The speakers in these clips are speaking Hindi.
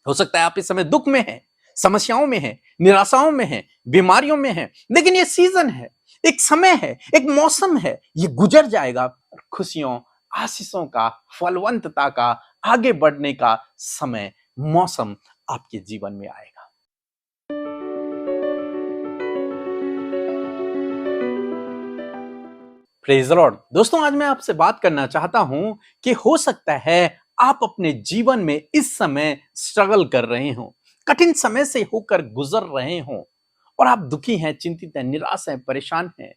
हो सकता है आप इस समय दुख में हैं, समस्याओं में हैं, निराशाओं में हैं, बीमारियों में हैं, लेकिन ये सीजन है, एक समय है, एक मौसम है, ये गुजर जाएगा और खुशियों, आशीषों का, फलवंतता का, आगे बढ़ने का समय, मौसम आपके जीवन में आएगा। Praise the Lord. दोस्तों, आज मैं आपसे बात करना चाहता हूं कि हो सकता है आप अपने जीवन में इस समय स्ट्रगल कर रहे हो, कठिन समय से होकर गुजर रहे हो और आप दुखी हैं, चिंतित हैं, निराश हैं, परेशान हैं।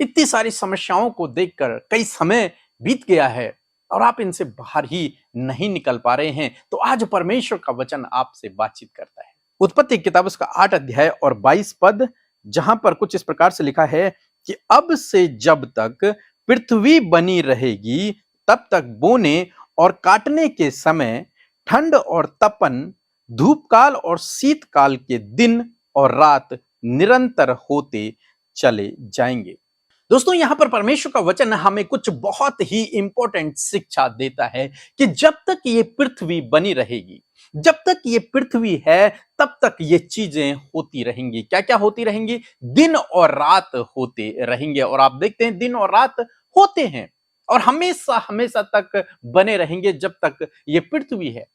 इतनी सारी समस्याओं को देखकर कई समय बीत गया है और आप इनसे बाहर ही नहीं निकल पा रहे हैं। तो आज परमेश्वर का वचन आपसे बातचीत करता है। उत्पत्ति की किताब उसका 8 अध्याय और 22 पद, जहां पर कुछ इस प्रकार से लिखा है कि अब से जब तक पृथ्वी बनी रहेगी तब तक बोने और काटने के समय, ठंड और तपन, धूपकाल और शीतकाल के दिन और रात निरंतर होते चले जाएंगे। दोस्तों, यहां पर परमेश्वर का वचन हमें कुछ बहुत ही इंपॉर्टेंट शिक्षा देता है कि जब तक ये पृथ्वी बनी रहेगी, जब तक ये पृथ्वी है, तब तक ये चीजें होती रहेंगी। क्या क्या होती रहेंगी? दिन और रात होते रहेंगे। और आप देखते हैं दिन और रात होते हैं और हमेशा हमेशा तक बने रहेंगे जब तक ये पृथ्वी है।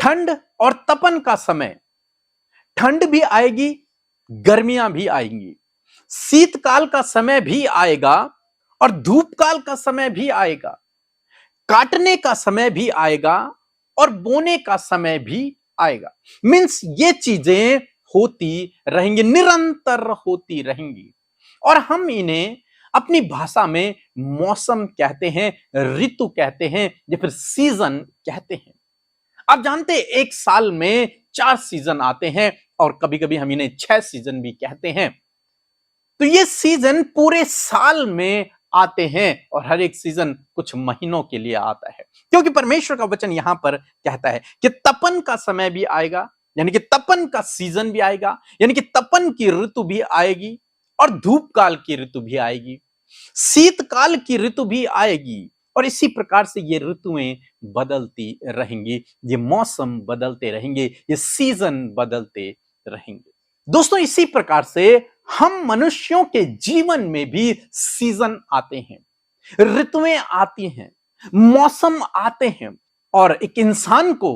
ठंड और तपन का समय, ठंड भी आएगी, गर्मियां भी आएंगी, शीतकाल का समय भी आएगा और धूपकाल का समय भी आएगा, काटने का समय भी आएगा और बोने का समय भी आएगा। मींस ये चीजें होती रहेंगी, निरंतर होती रहेंगी और हम इन्हें अपनी भाषा में मौसम कहते हैं, ऋतु कहते हैं या फिर सीजन कहते हैं। आप जानते हैं एक साल में 4 सीजन आते हैं और कभी कभी हम इन्हें 6 सीजन भी कहते हैं। तो ये सीजन पूरे साल में आते हैं और हर एक सीजन कुछ महीनों के लिए आता है, क्योंकि परमेश्वर का वचन यहां पर कहता है कि तपन का समय भी आएगा, यानी कि तपन का सीजन भी आएगा, यानी कि तपन की ऋतु भी आएगी और धूपकाल की ऋतु भी आएगी, शीतकाल की ऋतु भी आएगी और इसी प्रकार से ये ऋतुएं बदलती रहेंगी, ये मौसम बदलते रहेंगे, ये सीजन बदलते रहेंगे। दोस्तों, इसी प्रकार से हम मनुष्यों के जीवन में भी सीजन आते हैं, ऋतुएं आती हैं, मौसम आते हैं और एक इंसान को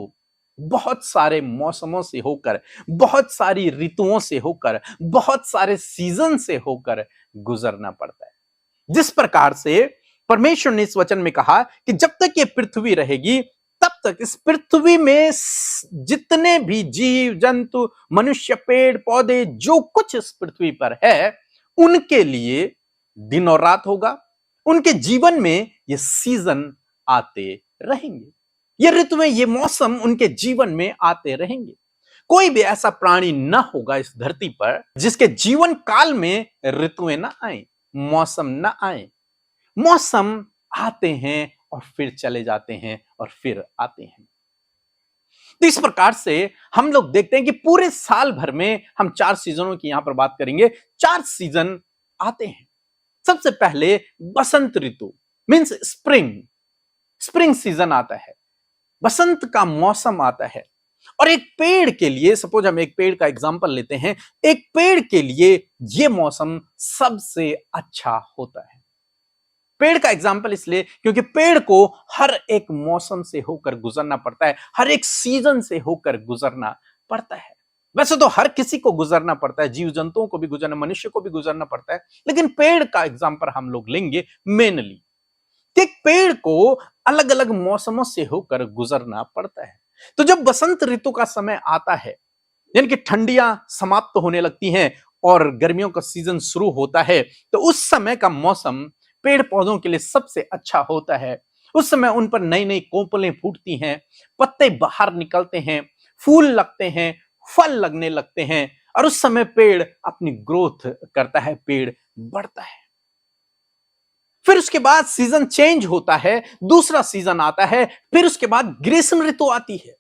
बहुत सारे मौसमों से होकर, बहुत सारी ऋतुओं से होकर, बहुत सारे सीजन से होकर गुजरना पड़ता है। जिस प्रकार से परमेश्वर ने इस वचन में कहा कि जब तक ये पृथ्वी रहेगी तब तक इस पृथ्वी में जितने भी जीव जंतु, मनुष्य, पेड़ पौधे, जो कुछ इस पृथ्वी पर है, उनके लिए दिन और रात होगा। उनके जीवन में ये सीजन आते रहेंगे, ये ऋतुएं, ये मौसम उनके जीवन में आते रहेंगे। कोई भी ऐसा प्राणी ना होगा इस धरती पर जिसके जीवन काल में ऋतुएं ना आए, मौसम ना आए। मौसम आते हैं और फिर चले जाते हैं और फिर आते हैं। तो इस प्रकार से हम लोग देखते हैं कि पूरे साल भर में हम 4 सीजनों की यहां पर बात करेंगे। 4 सीजन आते हैं। सबसे पहले बसंत ऋतु मींस स्प्रिंग, स्प्रिंग सीजन आता है, बसंत का मौसम आता है। और एक पेड़ के लिए, सपोज हम एक पेड़ का एग्जांपल लेते हैं, एक पेड़ के लिए यह मौसम सबसे अच्छा होता है। पेड़ का एग्जाम्पल इसलिए क्योंकि पेड़ को हर एक मौसम से होकर गुजरना पड़ता है, हर एक सीजन से होकर गुजरना पड़ता है। वैसे तो हर किसी को गुजरना पड़ता है, जीव जंतुओं को भी गुजरना, मनुष्य को भी गुजरना पड़ता है, लेकिन पेड़ का एग्जाम्पल हम लोग लेंगे मेनली कि पेड़ को अलग अलग मौसमों से होकर गुजरना पड़ता है। तो जब बसंत ऋतु का समय आता है, यानी कि ठंडियां समाप्त होने लगती हैं और गर्मियों का सीजन शुरू होता है, तो उस समय का मौसम पेड़ पौधों के लिए सबसे अच्छा होता है। उस समय उन पर नई नई कोपलें फूटती हैं, पत्ते बाहर निकलते हैं, फूल लगते हैं, फल लगने लगते हैं और उस समय पेड़ अपनी ग्रोथ करता है, पेड़ बढ़ता है। फिर उसके बाद सीजन चेंज होता है, दूसरा सीजन आता है, फिर उसके बाद ग्रीष्म ऋतु आती है,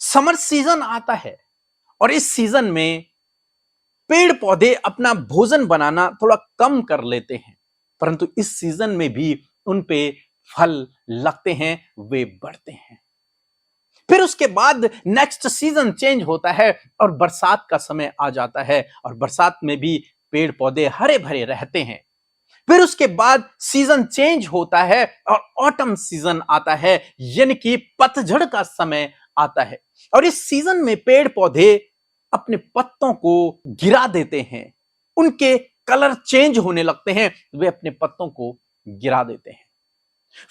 समर सीजन आता है और इस सीजन में पेड़ पौधे अपना भोजन बनाना थोड़ा कम कर लेते हैं, परंतु इस सीजन में भी उन पे फल लगते हैं, वे बढ़ते हैं। फिर उसके बाद नेक्स्ट सीजन चेंज होता है और बरसात का समय आ जाता है और बरसात में भी पेड़ पौधे हरे भरे रहते हैं। फिर उसके बाद सीजन चेंज होता है और ऑटम सीजन आता है, यानी कि पतझड़ का समय आता है। और इस सीजन में पेड़ पौधे अपने पत्तों को गिरा देते हैं, उनके कलर चेंज होने लगते हैं, वे अपने पत्तों को गिरा देते हैं।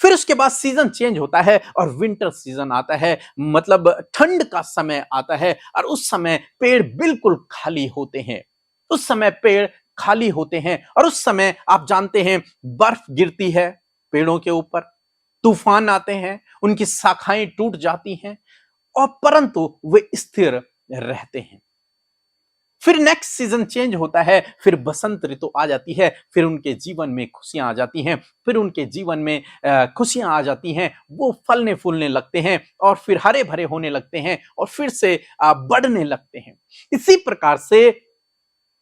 फिर उसके बाद सीजन चेंज होता है और विंटर सीजन आता है, मतलब ठंड का समय आता है और उस समय पेड़ बिल्कुल खाली होते हैं। उस समय पेड़ खाली होते हैं और उस समय आप जानते हैं बर्फ गिरती है पेड़ों के ऊपर, तूफान आते हैं, उनकी शाखाएं टूट जाती हैं और परंतु वे स्थिर रहते हैं। फिर नेक्स्ट सीजन चेंज होता है, फिर बसंत ऋतु आ जाती है, फिर उनके जीवन में खुशियां आ जाती हैं, फिर उनके जीवन में खुशियां आ जाती हैं, वो फलने फूलने लगते हैं और फिर हरे भरे होने लगते हैं और फिर से बढ़ने लगते हैं। इसी प्रकार से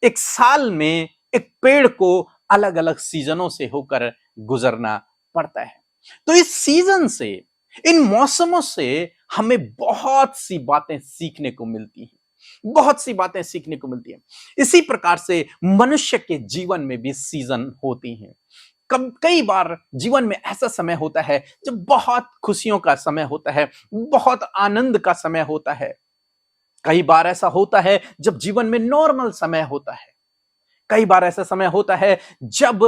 एक साल में एक पेड़ को अलग अलग सीजनों से होकर गुजरना पड़ता है। तो इस सीजन से, इन मौसमों से हमें बहुत सी बातें सीखने को मिलती हैं, बहुत सी बातें सीखने को मिलती हैं। इसी प्रकार से मनुष्य के जीवन में भी सीजन होती हैं। कई बार जीवन में ऐसा समय होता है जब बहुत खुशियों का समय होता है, बहुत आनंद का समय होता है। कई बार ऐसा होता है जब जीवन में नॉर्मल समय होता है। कई बार ऐसा समय होता है जब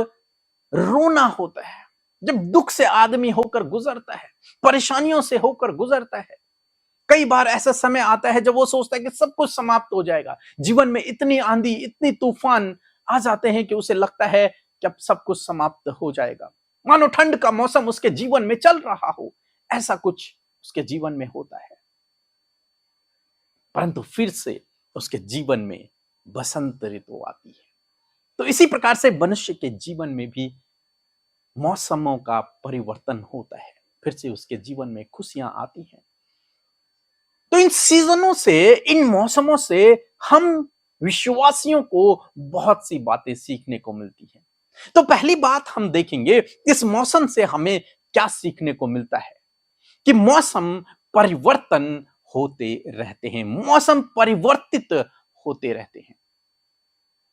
रोना होता है, जब दुख से आदमी होकर गुजरता है, परेशानियों से होकर गुजरता है। कई बार ऐसा समय आता है जब वो सोचता है कि सब कुछ समाप्त हो जाएगा। जीवन में इतनी आंधी, इतनी तूफान आ जाते हैं कि उसे लगता है कि अब सब कुछ समाप्त हो जाएगा, मानो ठंड का मौसम उसके जीवन में चल रहा हो, ऐसा कुछ उसके जीवन में होता है। परंतु फिर से उसके जीवन में बसंत ऋतु आती है। तो इसी प्रकार से मनुष्य के जीवन में भी मौसमों का परिवर्तन होता है, फिर से उसके जीवन में खुशियां आती हैं। तो इन सीजनों से, इन मौसमों से हम विश्वासियों को बहुत सी बातें सीखने को मिलती हैं। तो पहली बात हम देखेंगे इस मौसम से हमें क्या सीखने को मिलता है कि मौसम परिवर्तन होते रहते हैं, मौसम परिवर्तित होते रहते हैं,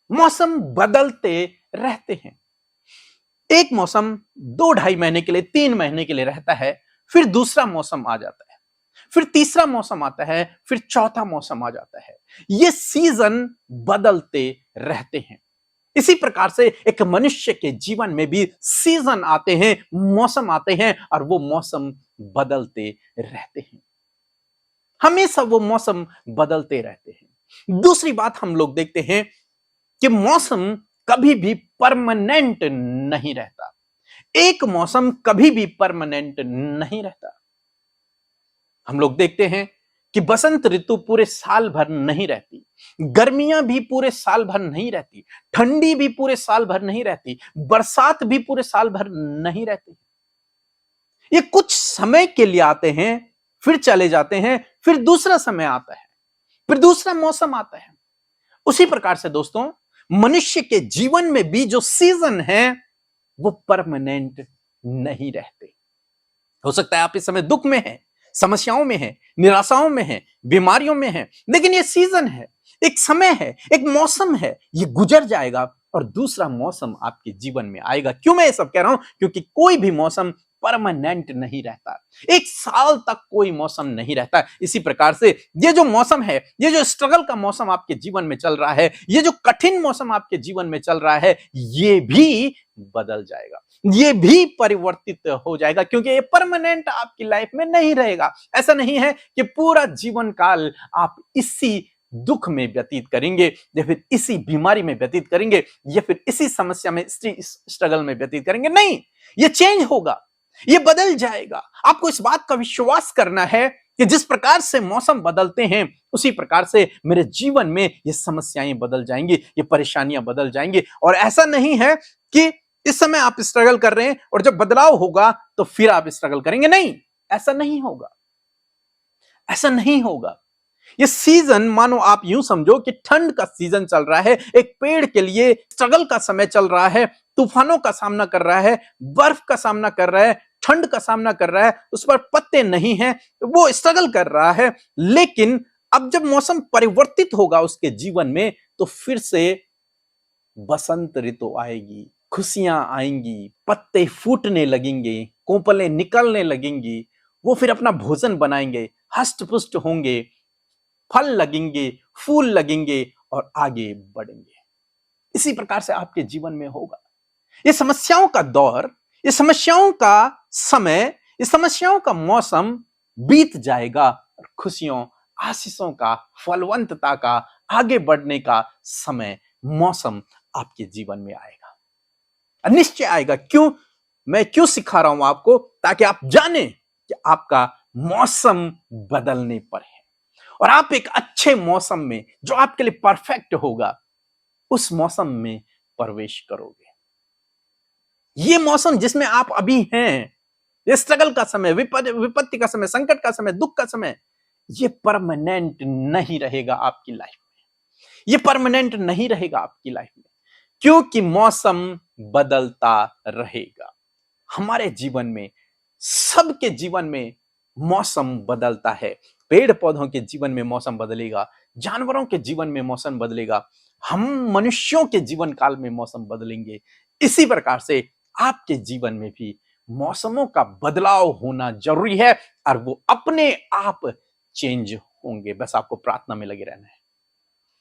मौसम बदलते रहते हैं। एक मौसम 2-2.5 महीने के लिए, 3 महीने के लिए रहता है, फिर दूसरा मौसम आ जाता है, फिर तीसरा मौसम आता है, फिर चौथा मौसम आ जाता है। ये सीजन बदलते रहते हैं। इसी प्रकार से एक मनुष्य के जीवन में भी सीजन आते हैं, मौसम आते हैं और वो मौसम बदलते रहते हैं। हमेशा वो मौसम बदलते रहते हैं। दूसरी बात हम लोग देखते हैं कि मौसम कभी भी परमानेंट नहीं रहता। एक मौसम कभी भी परमानेंट नहीं रहता। हम लोग देखते हैं कि बसंत ऋतु पूरे साल भर नहीं रहती, गर्मियां भी पूरे साल भर नहीं रहती, ठंडी भी पूरे साल भर नहीं रहती, बरसात भी पूरे साल भर नहीं रहती। ये कुछ समय के लिए आते हैं, फिर चले जाते हैं, फिर दूसरा समय आता है, फिर दूसरा मौसम आता है। उसी प्रकार से दोस्तों, मनुष्य के जीवन में भी जो सीजन है वो परमानेंट नहीं रहते। हो सकता है आप इस समय दुख में हैं, समस्याओं में हैं, निराशाओं में हैं, बीमारियों में हैं, लेकिन ये सीजन है, एक समय है, एक मौसम है, ये गुजर जाएगा और दूसरा मौसम आपके जीवन में आएगा। क्यों मैं ये सब कह रहा हूं? क्योंकि कोई भी मौसम परमानेंट नहीं रहता। एक साल तक कोई मौसम नहीं रहता। इसी प्रकार से ये जो मौसम है, ये जो स्ट्रगल का मौसम आपके जीवन में चल रहा है, ये जो कठिन मौसम आपके जीवन में चल रहा है, ये भी बदल जाएगा, ये भी परिवर्तित हो जाएगा, क्योंकि ये परमानेंट आपकी लाइफ में नहीं रहेगा। ऐसा नहीं है कि पूरा जीवन काल आप इसी दुख में व्यतीत करेंगे या फिर इसी बीमारी में व्यतीत करेंगे या फिर इसी समस्या में, स्ट्रगल में व्यतीत करेंगे। नहीं, ये चेंज होगा, ये बदल जाएगा। आपको इस बात का विश्वास करना है कि जिस प्रकार से मौसम बदलते हैं, उसी प्रकार से मेरे जीवन में ये समस्याएं बदल जाएंगी, ये परेशानियां बदल जाएंगी। और ऐसा नहीं है कि इस समय आप स्ट्रगल कर रहे हैं और जब बदलाव होगा तो फिर आप स्ट्रगल करेंगे। नहीं, ऐसा नहीं होगा, ऐसा नहीं होगा। ये सीजन, मानो आप यूं समझो कि ठंड का सीजन चल रहा है, एक पेड़ के लिए स्ट्रगल का समय चल रहा है, तूफानों का सामना कर रहा है, बर्फ का सामना कर रहा है, ठंड का सामना कर रहा है, उस पर पत्ते नहीं हैं, वो स्ट्रगल कर रहा है। लेकिन अब जब मौसम परिवर्तित होगा उसके जीवन में, तो फिर से बसंत ऋतु आएगी, खुशियां आएंगी, पत्ते फूटने लगेंगे, कोपलें निकलने लगेंगी। वो फिर अपना भोजन बनाएंगे, हष्ट पुष्ट होंगे, फल लगेंगे, फूल लगेंगे और आगे बढ़ेंगे। इसी प्रकार से आपके जीवन में होगा। ये समस्याओं का दौर, ये समस्याओं का समय, ये समस्याओं का मौसम बीत जाएगा और खुशियों, आशीषों का, फलवंतता का, आगे बढ़ने का समय, मौसम आपके जीवन में आएगा। निश्चय आएगा। क्यों? मैं क्यों सिखा रहा हूं आपको? ताकि आप जाने कि आपका मौसम बदलने पर है और आप एक अच्छे मौसम में, जो आपके लिए परफेक्ट होगा, उस मौसम में प्रवेश करोगे। ये मौसम जिसमें आप अभी हैं, ये स्ट्रगल का समय, विपत्ति का समय, संकट का समय, दुख का समय, ये परमानेंट नहीं रहेगा आपकी लाइफ में। ये परमानेंट नहीं रहेगा आपकी लाइफ में, क्योंकि मौसम बदलता रहेगा। हमारे जीवन में, सबके जीवन में मौसम बदलता है। पेड़ पौधों के जीवन में मौसम बदलेगा, जानवरों के जीवन में मौसम बदलेगा, हम मनुष्यों के जीवन काल में मौसम बदलेंगे। इसी प्रकार से आपके जीवन में भी मौसमों का बदलाव होना जरूरी है और वो अपने आप चेंज होंगे। बस आपको प्रार्थना में लगे रहना है,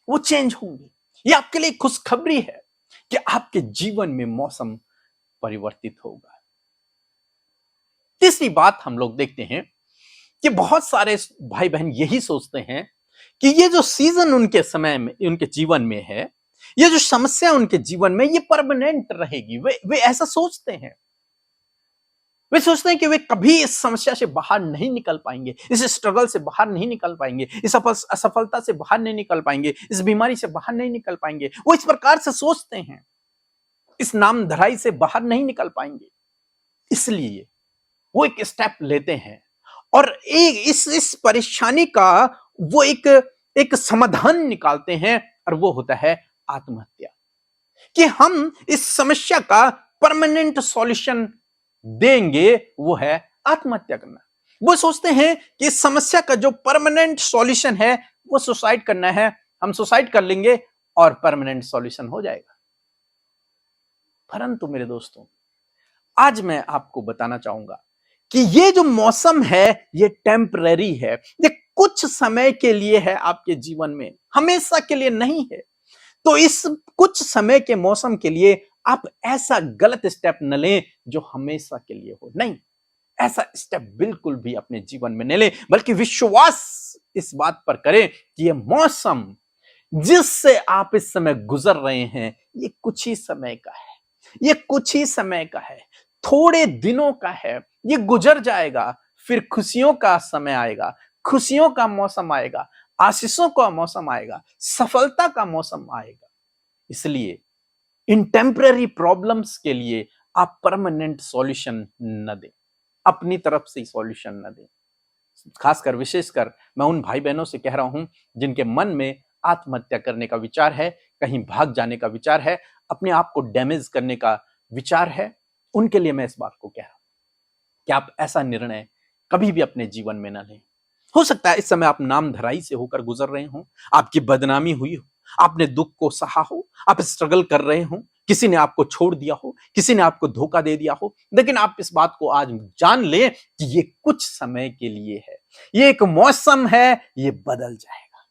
वो चेंज होंगे। ये आपके लिए खुशखबरी है कि आपके जीवन में मौसम परिवर्तित होगा। तीसरी बात हम लोग देखते हैं कि बहुत सारे भाई बहन यही सोचते हैं कि ये जो सीजन उनके समय में, उनके जीवन में है, ये जो समस्या उनके जीवन में, ये परमानेंट रहेगी। वे ऐसा सोचते हैं। वे सोचते हैं कि वे कभी इस समस्या से बाहर नहीं निकल पाएंगे, इस स्ट्रगल से बाहर नहीं निकल पाएंगे, इस असफलता से बाहर नहीं निकल पाएंगे, इस बीमारी से बाहर नहीं निकल पाएंगे। वो इस प्रकार से सोचते हैं, इस नामधराई से बाहर नहीं निकल पाएंगे। इसलिए वो एक स्टेप लेते हैं और इस परेशानी का वो एक समाधान निकालते हैं, और वो होता है आत्महत्या। कि हम इस समस्या का परमानेंट सॉल्यूशन देंगे, वो है आत्महत्या करना। वो सोचते हैं कि इस समस्या का जो परमानेंट सॉल्यूशन है वो सुसाइड करना है, हम सुसाइड कर लेंगे और परमानेंट सॉल्यूशन हो जाएगा। परंतु मेरे दोस्तों, आज मैं आपको बताना चाहूंगा कि ये जो मौसम है ये टेम्पररी है, ये कुछ समय के लिए है आपके जीवन में, हमेशा के लिए नहीं है। तो इस कुछ समय के मौसम के लिए आप ऐसा गलत स्टेप न लें जो हमेशा के लिए हो। नहीं, ऐसा स्टेप बिल्कुल भी अपने जीवन में न लें, बल्कि विश्वास इस बात पर करें कि ये मौसम जिससे आप इस समय गुजर रहे हैं, ये कुछ ही समय का है, ये कुछ ही समय का है, थोड़े दिनों का है, ये गुजर जाएगा। फिर खुशियों का समय आएगा, खुशियों का मौसम आएगा, आशीषों का मौसम आएगा, सफलता का मौसम आएगा। इसलिए इन टेम्पररी प्रॉब्लम्स के लिए आप परमानेंट सॉल्यूशन न दें, अपनी तरफ से सॉल्यूशन न दें। खासकर, विशेषकर मैं उन भाई बहनों से कह रहा हूं जिनके मन में आत्महत्या करने का विचार है, कहीं भाग जाने का विचार है, अपने आप को डैमेज करने का विचार है। उनके लिए मैं इस बात को कह रहा हूं कि आप ऐसा निर्णय कभी भी अपने जीवन में न लें। हो सकता है इस समय आप नामधराई से होकर गुजर रहे हो, आपकी बदनामी हुई हो, आपने दुख को सहा हो, आप स्ट्रगल कर रहे हो, किसी ने आपको छोड़ दिया हो, किसी ने आपको धोखा दे दिया हो, लेकिन आप इस बात को आज जान लें कि ये कुछ समय के लिए है, ये एक मौसम है, ये बदल जाएगा।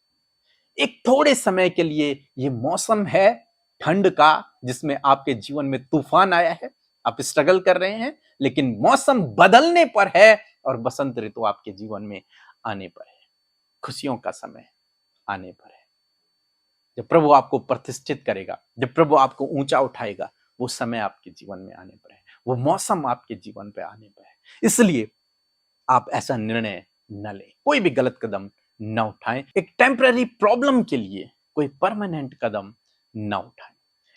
एक थोड़े समय के लिए ये मौसम है ठंड का, जिसमें आपके जीवन में तूफान आया है, आप स्ट्रगल कर रहे हैं, लेकिन मौसम बदलने पर है और बसंत ऋतु आपके जीवन में आने पर है, खुशियों का समय आने पर है। जब प्रभु आपको प्रतिष्ठित करेगा, जब प्रभु आपको ऊंचा उठाएगा, वो समय आपके जीवन में आने पर है, वो मौसम आपके जीवन पे आने पर है। इसलिए आप ऐसा निर्णय न लें, कोई भी गलत कदम न उठाएं। एक टेम्पररी प्रॉब्लम के लिए कोई परमानेंट कदम न उठाएं।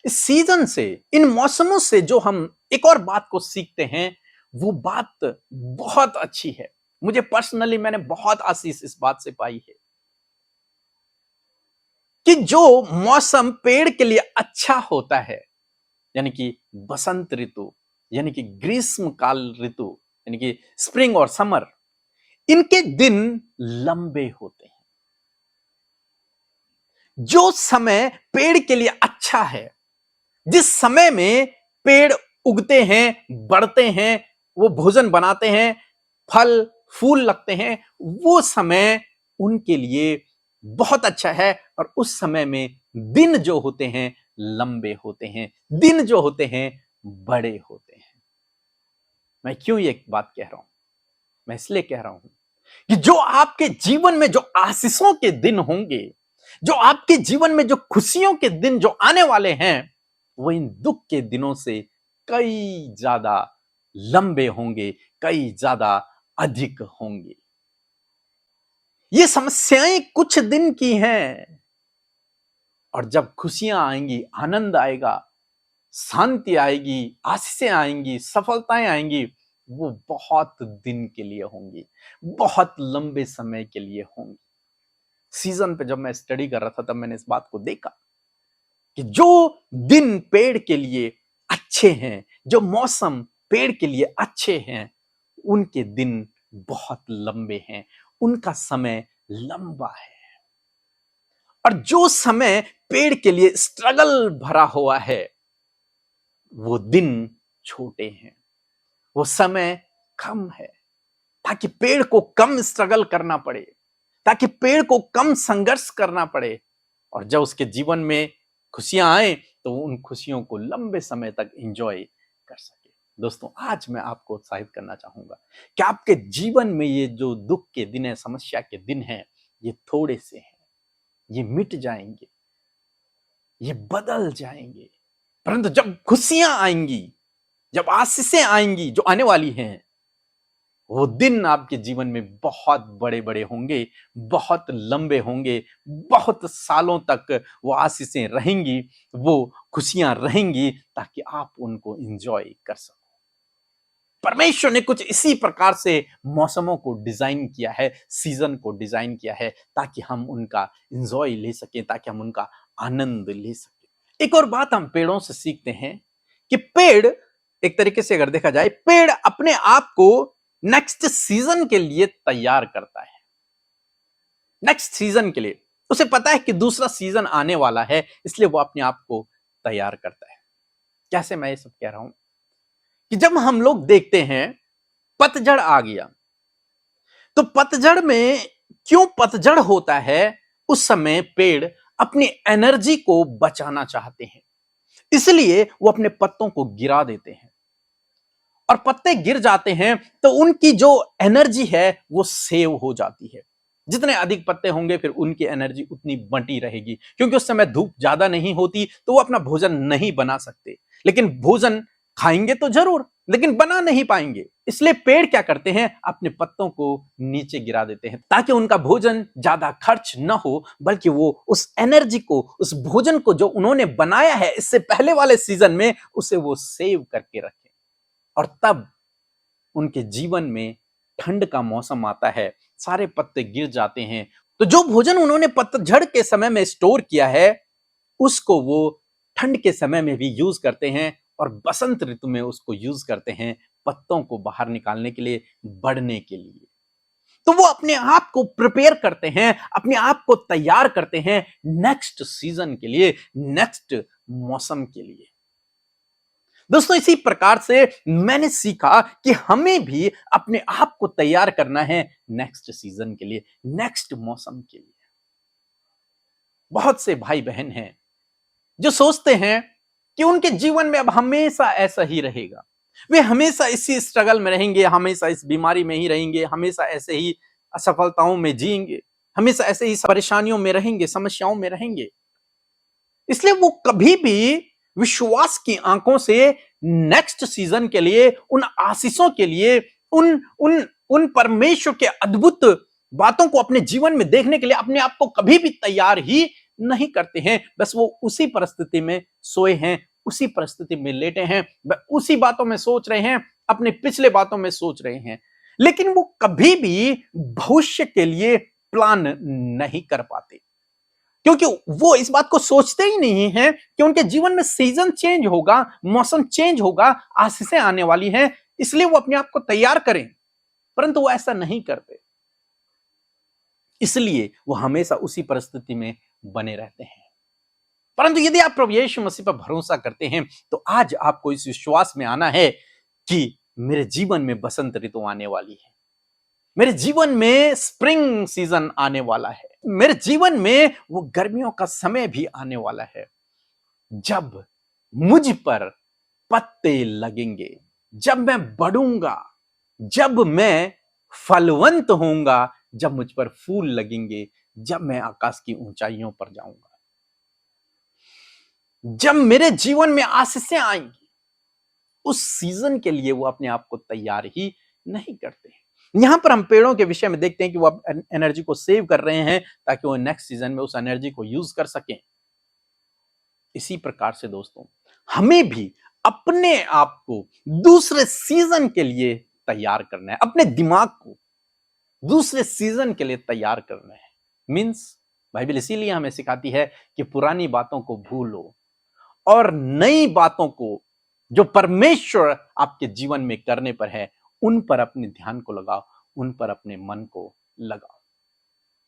इस सीजन से, इन मौसमों से जो हम एक और बात को सीखते हैं, वो बात बहुत अच्छी है। मुझे पर्सनली, मैंने बहुत आशीष इस बात से पाई है कि जो मौसम पेड़ के लिए अच्छा होता है, यानी कि बसंत ऋतु, यानी कि ग्रीष्म काल ऋतु, यानी कि स्प्रिंग और समर, इनके दिन लंबे होते हैं। जो समय पेड़ के लिए अच्छा है, जिस समय में पेड़ उगते हैं, बढ़ते हैं, वो भोजन बनाते हैं, फल फूल लगते हैं, वो समय उनके लिए बहुत अच्छा है। और उस समय में दिन जो होते हैं लंबे होते हैं, दिन जो होते हैं बड़े होते हैं। मैं क्यों ये बात कह रहा हूं? मैं इसलिए कह रहा हूं कि जो आपके जीवन में जो आशीषों के दिन होंगे, जो आपके जीवन में जो खुशियों के दिन जो आने वाले हैं, वो इन दुख के दिनों से कई ज्यादा लंबे होंगे, कई ज्यादा अधिक होंगे। ये समस्याएं कुछ दिन की हैं, और जब खुशियां आएंगी, आनंद आएगा, शांति आएगी, आशीषें आएंगी, सफलताएं आएंगी, वो बहुत दिन के लिए होंगी, बहुत लंबे समय के लिए होंगी। सीजन पे जब मैं स्टडी कर रहा था तब मैंने इस बात को देखा कि जो दिन पेड़ के लिए अच्छे हैं, जो मौसम पेड़ के लिए अच्छे हैं, उनके दिन बहुत लंबे हैं, उनका समय लंबा है। और जो समय पेड़ के लिए स्ट्रगल भरा हुआ है, वो दिन छोटे हैं, वो समय कम है, ताकि पेड़ को कम स्ट्रगल करना पड़े, ताकि पेड़ को कम संघर्ष करना पड़े, और जब उसके जीवन में खुशियां आए तो उन खुशियों को लंबे समय तक एंजॉय कर सके। दोस्तों, आज मैं आपको उत्साहित करना चाहूंगा कि आपके जीवन में ये जो दुख के दिन है, समस्या के दिन हैं, ये थोड़े से हैं, ये मिट जाएंगे, ये बदल जाएंगे। परंतु जब खुशियां आएंगी, जब आशीषें आएंगी जो आने वाली हैं, वो दिन आपके जीवन में बहुत बड़े बड़े होंगे, बहुत लंबे होंगे, बहुत सालों तक वो आशीषें रहेंगी, वो खुशियां रहेंगी, ताकि आप उनको एंजॉय कर सको। परमेश्वर ने कुछ इसी प्रकार से मौसमों को डिजाइन किया है, सीजन को डिजाइन किया है, ताकि हम उनका एंजॉय ले सकें, ताकि हम उनका आनंद ले सकें। एक और बात हम पेड़ों से सीखते हैं कि पेड़, एक तरीके से अगर देखा जाए, पेड़ अपने आप को नेक्स्ट सीजन के लिए तैयार करता है। नेक्स्ट सीजन के लिए उसे पता है कि दूसरा सीजन आने वाला है, इसलिए वो अपने आप को तैयार करता है। कैसे मैं ये सब कह रहा हूं कि जब हम लोग देखते हैं पतझड़ आ गया, तो पतझड़ में क्यों पतझड़ होता है, उस समय पेड़ अपनी एनर्जी को बचाना चाहते हैं, इसलिए वो अपने पत्तों को गिरा देते हैं। और पत्ते गिर जाते हैं तो उनकी जो एनर्जी है वो सेव हो जाती है। जितने अधिक पत्ते होंगे फिर उनकी एनर्जी उतनी बंटी रहेगी, क्योंकि उस समय धूप ज्यादा नहीं होती, तो वो अपना भोजन नहीं बना सकते। लेकिन भोजन खाएंगे तो जरूर, लेकिन बना नहीं पाएंगे। इसलिए पेड़ क्या करते हैं, अपने पत्तों को नीचे गिरा देते हैं, ताकि उनका भोजन ज्यादा खर्च न हो, बल्कि वो उस एनर्जी को, उस भोजन को जो उन्होंने बनाया है इससे पहले वाले सीजन में, उसे वो सेव करके रखें। और तब उनके जीवन में ठंड का मौसम आता है, सारे पत्ते गिर जाते हैं, तो जो भोजन उन्होंने पतझड़ के समय में स्टोर किया है, उसको वो ठंड के समय में भी यूज करते हैं, और बसंत ऋतु में उसको यूज करते हैं पत्तों को बाहर निकालने के लिए, बढ़ने के लिए। तो वो अपने आप को प्रिपेयर करते हैं, अपने आप को तैयार करते हैं नेक्स्ट सीजन के लिए, नेक्स्ट मौसम के लिए। दोस्तों, इसी प्रकार से मैंने सीखा कि हमें भी अपने आप को तैयार करना है नेक्स्ट सीजन के लिए, नेक्स्ट मौसम के लिए। बहुत से भाई बहन हैं जो सोचते हैं कि उनके जीवन में अब हमेशा ऐसा ही रहेगा, वे हमेशा इसी स्ट्रगल में रहेंगे, हमेशा इस बीमारी में ही रहेंगे, हमेशा ऐसे ही असफलताओं में जिएंगे, हमेशा ऐसे ही परेशानियों में रहेंगे, समस्याओं में रहेंगे। इसलिए वो कभी भी विश्वास की आंखों से नेक्स्ट सीजन के लिए, उन आशीषों के लिए, उन उन उन परमेश्वर के अद्भुत बातों को अपने जीवन में देखने के लिए अपने आप को कभी भी तैयार ही नहीं करते हैं। बस वो उसी परिस्थिति में सोए हैं, उसी परिस्थिति में लेटे हैं, उसी बातों में सोच रहे हैं, अपने पिछले बातों में सोच रहे हैं, लेकिन वो कभी भी भविष्य के लिए प्लान नहीं कर पाते, क्योंकि वो इस बात को सोचते ही नहीं है कि उनके जीवन में सीजन चेंज होगा, मौसम चेंज होगा, आशीषें आने वाली हैं। इसलिए वो अपने आप को तैयार करें, परंतु वो ऐसा नहीं करते, इसलिए वो हमेशा उसी परिस्थिति में बने रहते हैं। परंतु यदि आप प्रभु यीशु मसीह पर भरोसा करते हैं तो आज आपको इस विश्वास में आना है कि मेरे जीवन में बसंत ऋतु आने वाली है, मेरे जीवन में स्प्रिंग सीजन आने वाला है, मेरे जीवन में वो गर्मियों का समय भी आने वाला है जब मुझ पर पत्ते लगेंगे, जब मैं बढ़ूंगा, जब मैं फलवंत होऊंगा, जब मुझ पर फूल लगेंगे, जब मैं आकाश की ऊंचाइयों पर जाऊंगा, जब मेरे जीवन में आशीषें आएंगी, उस सीजन के लिए वो अपने आप को तैयार ही नहीं करते हैं। यहां पर हम पेड़ों के विषय में देखते हैं कि वो एनर्जी को सेव कर रहे हैं ताकि वो नेक्स्ट सीजन में उस एनर्जी को यूज कर सकें। इसी प्रकार से दोस्तों, हमें भी अपने आप को दूसरे सीजन के लिए तैयार करना है, अपने दिमाग को दूसरे सीजन के लिए तैयार करना है। मींस बाइबल इसीलिए हमें सिखाती है कि पुरानी बातों को भूलो और नई बातों को जो परमेश्वर आपके जीवन में करने पर है उन पर अपने ध्यान को लगाओ, उन पर अपने मन को लगाओ।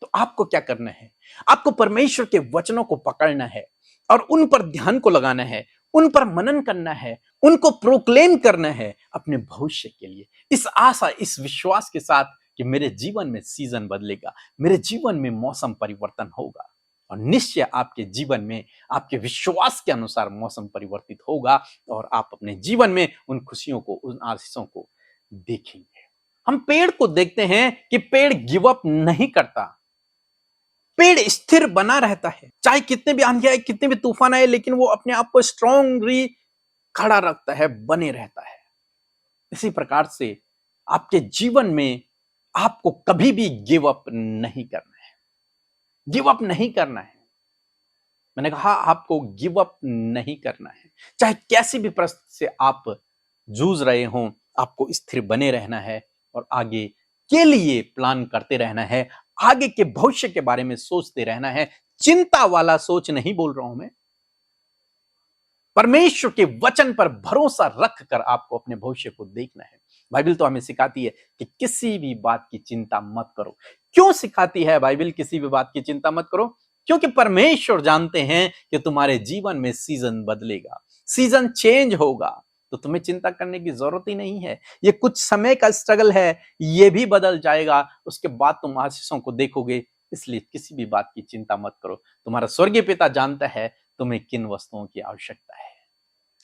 तो आपको क्या करना है? आपको परमेश्वर के वचनों को पकड़ना है और उन पर ध्यान को लगाना है, उन पर मनन करना है, उनको प्रोक्लेम करना है अपने भविष्य के लिए, इस आशा, इस विश्वास के साथ कि मेरे जीवन में सीजन बदलेगा, मेरे जीवन में मौसम परिवर्तन होगा और निश्चय आपके जीवन में आपके विश्वास के अनुसार मौसम परिवर्तित होगा और आप अपने जीवन में उन खुशियों को, उन आशीषों को देखेंगे। हम पेड़ को देखते हैं कि पेड़ गिव अप नहीं करता, पेड़ स्थिर बना रहता है, चाहे कितने भी आंधी आए, कितने भी तूफान आए, लेकिन वो अपने आप को स्ट्रांगली खड़ा रखता है, बने रहता है। इसी प्रकार से आपके जीवन में आपको कभी भी गिव अप नहीं करना है, गिव अप नहीं करना है। मैंने कहा आपको गिव अप नहीं करना है, चाहे कैसी भी परिस्थिति से आप जूझ रहे हों, आपको स्थिर बने रहना है और आगे के लिए प्लान करते रहना है, आगे के भविष्य के बारे में सोचते रहना है। चिंता वाला सोच नहीं बोल रहा हूं मैं, परमेश्वर के वचन पर भरोसा रखकर आपको अपने भविष्य को देखना है। बाइबल तो हमें सिखाती है कि किसी भी बात की चिंता मत करो। क्यों सिखाती है बाइबल किसी भी बात की चिंता मत करो? क्योंकि परमेश्वर जानते हैं कि तुम्हारे जीवन में सीजन बदलेगा, सीजन चेंज होगा, तो तुम्हें चिंता करने की जरूरत ही नहीं है। ये कुछ समय का स्ट्रगल है, ये भी बदल जाएगा, उसके बाद तुम आशीषों को देखोगे। इसलिए किसी भी बात की चिंता मत करो, तुम्हारा स्वर्गीय पिता जानता है तुम्हें किन वस्तुओं की आवश्यकता है।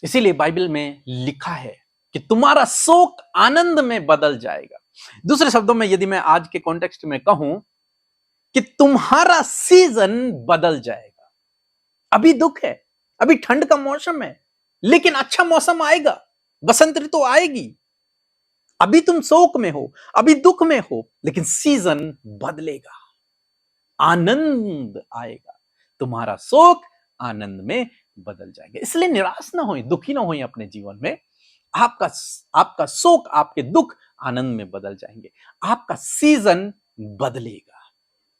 इसीलिए बाइबल में लिखा है कि तुम्हारा शोक आनंद में बदल जाएगा। दूसरे शब्दों में यदि मैं आज के कॉन्टेक्स्ट में कहूं कि तुम्हारा सीजन बदल जाएगा। अभी दुख है, अभी ठंड का मौसम है, लेकिन अच्छा मौसम आएगा, बसंत ऋतु आएगी। अभी तुम शोक में हो, अभी दुख में हो, लेकिन सीजन बदलेगा, आनंद आएगा, तुम्हारा शोक आनंद में बदल जाएगा। इसलिए निराश ना होइए, दुखी ना होइए अपने जीवन में। आपका शोक, आपके दुख आनंद में बदल जाएंगे, आपका सीजन बदलेगा।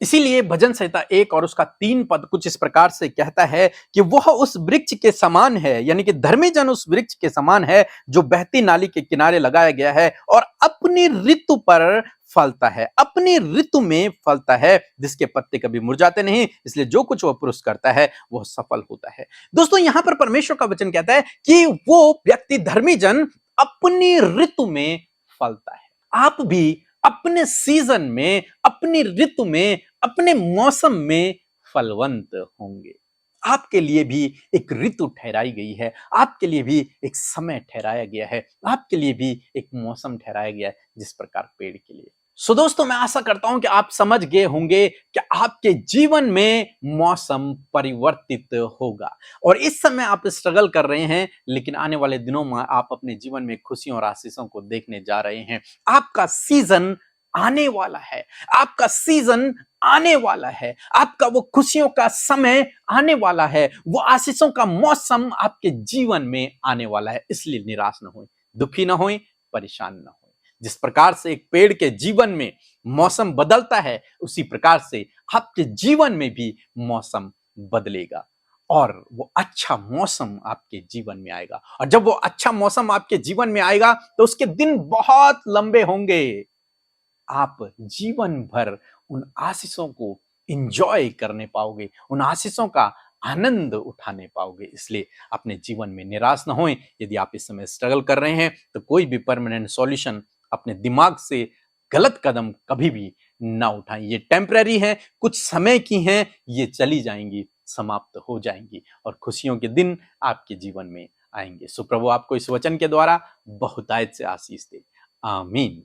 इसीलिए भजन संहिता 1 और उसका 3 पद कुछ इस प्रकार से कहता है कि वह उस वृक्ष के समान है, यानी कि धर्मी जन उस वृक्ष के समान है जो बहती नाली के किनारे लगाया गया है और अपनी ऋतु पर फलता है, अपनी ऋतु में फलता है, जिसके पत्ते कभी मुरझाते नहीं, इसलिए जो कुछ वह पुरुष करता है वह सफल होता है। दोस्तों, यहां पर परमेश्वर का वचन कहता है कि वो व्यक्ति, धर्मी जन, अपनी ऋतु में फलता है। आप भी अपने सीजन में, अपनी ऋतु में, अपने मौसम में फलवंत होंगे। आपके लिए भी एक ऋतु ठहराई गई है, आपके लिए भी एक समय ठहराया गया है, आपके लिए भी एक मौसम ठहराया गया है, जिस प्रकार पेड़ के लिए। सो दोस्तों, मैं आशा करता हूं कि आप समझ गए होंगे कि आपके जीवन में मौसम परिवर्तित होगा और इस समय आप स्ट्रगल कर रहे हैं, लेकिन आने वाले दिनों में आप अपने जीवन में खुशियों और आशीषों को देखने जा रहे हैं। आपका सीजन आने वाला है, आपका सीजन आने वाला है, आपका वो खुशियों का समय आने वाला है, वो आशीषों का मौसम आपके जीवन में आने वाला है। इसलिए निराश न होए, दुखी न होए, परेशान न होए। जिस प्रकार से एक पेड़ के जीवन में मौसम बदलता है, उसी प्रकार से आपके जीवन में भी मौसम बदलेगा और वो अच्छा मौसम आपके जीवन में आएगा। और जब वो अच्छा मौसम आपके जीवन में आएगा तो उसके दिन बहुत लंबे होंगे। आप जीवन भर उन आशीषों को एंजॉय करने पाओगे, उन आशीषों का आनंद उठाने पाओगे। इसलिए अपने जीवन में निराश ना होएं। यदि आप इस समय स्ट्रगल कर रहे हैं तो कोई भी परमानेंट सॉल्यूशन अपने दिमाग से गलत कदम कभी भी ना उठाएं। ये टेम्पररी हैं, कुछ समय की हैं, ये चली जाएंगी, समाप्त हो जाएंगी और खुशियों के दिन आपके जीवन में आएंगे। सो प्रभु आपको इस वचन के द्वारा बहुतायत से आशीष दे। आमीन।